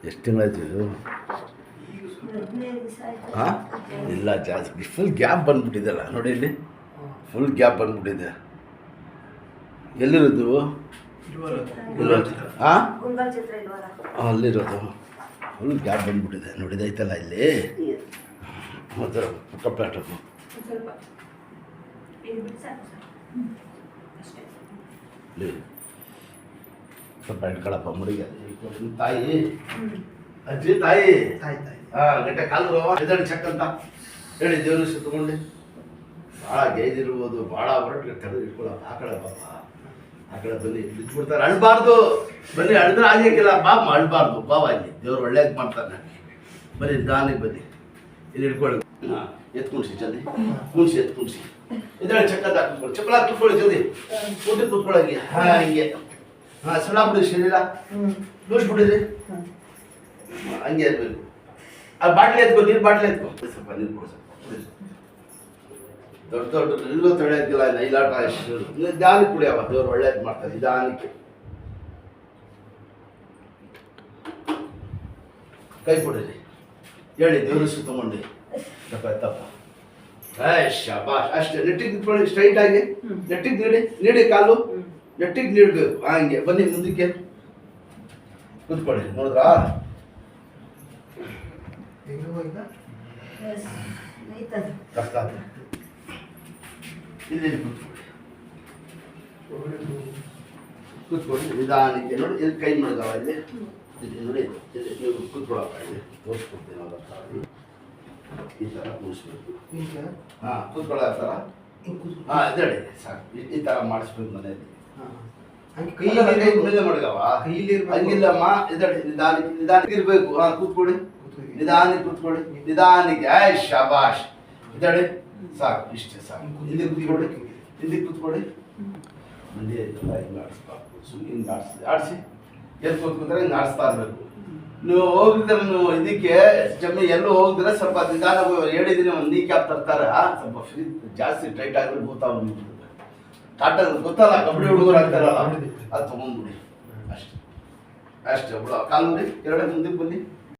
ಎಷ್ಟು ತಿಂಗಳಾಯ್ತು ಇದು? ಹಾಂ, ಇಲ್ಲ ಜಾಸ್ತಿ, ಫುಲ್ ಗ್ಯಾಪ್ ಬಂದ್ಬಿಟ್ಟಿದೆಲ್ಲ ನೋಡಿ, ಇಲ್ಲಿ ಫುಲ್ ಗ್ಯಾಪ್ ಬಂದ್ಬಿಟ್ಟಿದೆ. ಎಲ್ಲಿರೋದು ನೀವು? ಹಾಂ, ಅಲ್ಲಿರೋದು. ಫುಲ್ ಗ್ಯಾಪ್ ಬಂದ್ಬಿಟ್ಟಿದೆ ನೋಡಿದೈತಲ್ಲ ಇಲ್ಲಿ. ಮತ್ತು ಕಪ್ಪಾಟು ಸ್ವಲ್ಪ ಇಟ್ಕೊಳಪ್ಪ ಮುಡಿಗೆ. ತಾಯಿ, ಅಜ್ಜಿ, ತಾಯಿ, ಹಾಂ, ಗಂಟೆ ಕಾಲು ಇದನ್ನು ಚೆಕ್ ಅಂತ ಹೇಳಿ ದೇವ್ರ ಸುತ್ತಕೊಂಡು ಭಾಳ ಗೈದಿರ್ಬೋದು, ಭಾಳ ಹೊರಟು ತೆಗೆದು ಇಟ್ಕೊಳ್ಳಪ್ಪ. ಆ ಕಡೆ ಪಾಪ, ಆ ಕಡೆ ಬನ್ನಿ, ಬಿಟ್ಬಿಡ್ತಾರೆ. ಅಳ್ಬಾರ್ದು, ಬನ್ನಿ, ಅಳ್ದ್ರೆ ಆಗಿಕ್ಕಿಲ್ಲ. ಬಾಪ ಅಳ್ಬಾರ್ದು, ಬಾವ ಇಲ್ಲಿ ದೇವ್ರು ಒಳ್ಳೇದು ಮಾಡ್ತಾನೆ. ಬನ್ನಿ, ನಿಧಾನಕ್ಕೆ ಬನ್ನಿ, ಇಲ್ಲಿ ಇಟ್ಕೊಳ್ಳಿ. ಹಾಂ, ಎತ್ತು ಕುಣಿಸಿ ಜಲ್ದಿ, ಕುಣಿಸಿ, ಎತ್ತು ಕುಣಿಸಿ. ಇದರಲ್ಲಿ ಚಕ್ಕದ ಕೂತ್ಕೊಳ್ಳಿ, ಚಪ್ಪಲ ಕೂತ್ಕೊಳ್ಳಿ ಜಲ್ದಿ, ಊಟ ಕೂತ್ಕೊಳ್ಳಿ. ಹಾಂ, ಹಿಂಗೆ. ಹಾಂ, ಸಣ್ಣ ಬಿಡಿ, ಶರೀರ ಲೂಸ್ಬಿಡಿರಿ, ಹಂಗೆ ಇರಬೇಕು. ಆ ಬಾಟ್ಲಿ ಎತ್ಕೊ, ನೀರು ಬಾಟ್ಲಿ ಎತ್ಕೊ, ಸ್ವಲ್ಪ ನೀರು ಕೊಡು. ದೊಡ್ಡ ದೊಡ್ಡ ಎಲ್ಲೂ ತೊಳೆಯೋಕ್ಕಿಲ್ಲ, ನೈಲಾಟ ಎಷ್ಟು ನಿಧಾನಕ್ಕೆ ಕುಡಿಯವ, ದೇವ್ರು ಒಳ್ಳೇದು ಮಾಡ್ತಾರೆ. ನಿಧಾನಕ್ಕೆ ಕೈ ಕೊಡಿರಿ, ಹೇಳಿ ದೇವ್ರ ಸುತ್ತಗೊಂಡು ತಪ್ಪ ತಪ್ಪ. ಶಾಬಾಷ್, ಅಷ್ಟೇ. ನೆಟ್ಟಿಗೆ ನಿಂತ್ಕೊಳ್ಳಿ, ಸ್ಟ್ರೈಟ್ ಆಗಿ ನೆಟ್ಟಿಗೆ ನೀಡಿ, ನೀಡಿ ಕಾಲು ನೆಟ್ಟಿಗೆ ನೀಡಬೇಕು. ಹಂಗೆ ಬನ್ನಿ, ಮುಂದಕ್ಕೆ ಕೂತ್ಕೊಳ್ಳಿ. ನೋಡಿದ್ರಾ? ಕಷ್ಟ ಇಲ್ಲಿ ಕೂತ್ಕೊಳ್ಳಿ ನಿಧಾನಕ್ಕೆ. ನೋಡಿ, ಇಲ್ಲಿ ಕೈ ಮಾಡಿದವ, ಇಲ್ಲಿ ಇಲ್ಲಿ ನೋಡಿ, ಇಲ್ಲಿ ನೀವು ಕೂತ್ಕೊಳ್ಳಪ್ಪ, ಇಲ್ಲಿ ತೋರಿಸ್ಕೊಡ್ತೀನಿ ಅವ್ರ. ಈ ಥರ ಕೂರಿಸ್ಬೇಕು. ಹಾಂ, ಕೂತ್ಕೊಳ್ಳೋ ಥರ. ಹಾಂ, ಇದೇಳಿ ಸಾಕು. ಈ ಥರ ಮಾಡಿಸ್ಬೇಕು ಮನೆಯಲ್ಲಿ. ಕೈ ಮೇಲೆ ಮಡಗವ, ಹಂಗಿಲ್ಲಮ್ಮ. ಇದೇಳಿ ನಿಧಾನಕ್ಕೆ, ನಿಧಾನಕ್ಕೆ ಇರಬೇಕು. ಹಾಂ, ಕೂತ್ಕೊಳ್ಳಿ, ನಿಧಾನಕ್ಕೆ ಕೂತ್ಕೊಳ್ಳಿ, ನಿಧಾನಕ್ಕೆ. ಶಾಬಾಷ್, ಇದೇಳಿ ಸಾಕು, ಇಷ್ಟೇ ಸಾಕು. ಇಲ್ಲಿ ಕೂತ್ಕೊಳ್ಳಿ, ಇಲ್ಲಿ ಕೂತ್ಕೊಳ್ಳಿ. ಮಂದಿ ಹಿಂಗೆ ಆಡಿಸ್ಬಾರ್ದು, ಸುಮ್ಮನೆ ಹಿಂಗೆ ಆಡಿಸಿ ಎಲ್ಲಿ ಕೂತ್ಕೊಂಡ್ರೆ ಹಿಂಗೆ ಆಡಿಸ್ತಾ ಇರಬೇಕು. ನೀವು ಹೋಗಿದ್ರೆ, ನೀವು ಇದಕ್ಕೆ ಜಮ್ಮಿ ಎಲ್ಲೂ ಹೋಗಿದ್ರೆ ಸ್ವಲ್ಪ ನಿಧಾನ ಹೇಳಿದ್ದೀನಿ. ಒಂದು ನೀ ಕ್ಯಾಪ್ ತರ್ತಾರೆ, ಸ್ವಲ್ಪ ಫ್ರೀ ಜಾಸ್ತಿ ಟೈಟ್ ಆಗಿದ್ರೆ ಗೊತ್ತಾಗ ಕಾಟ ಗೊತ್ತಲ್ಲ, ಕಬಡ್ಡಿ ಹುಡುಗರು ಆಗ್ತಾರಲ್ಲ, ಅದು ತೊಗೊಂಡ್ಬಿಡಿ. ಅಷ್ಟೇ ಅಷ್ಟೇ. ಬಿಡ ಕಾಲು ನೋಡಿ, ಎರಡೇ ಮುಂದಕ್ಕೆ ಬನ್ನಿ.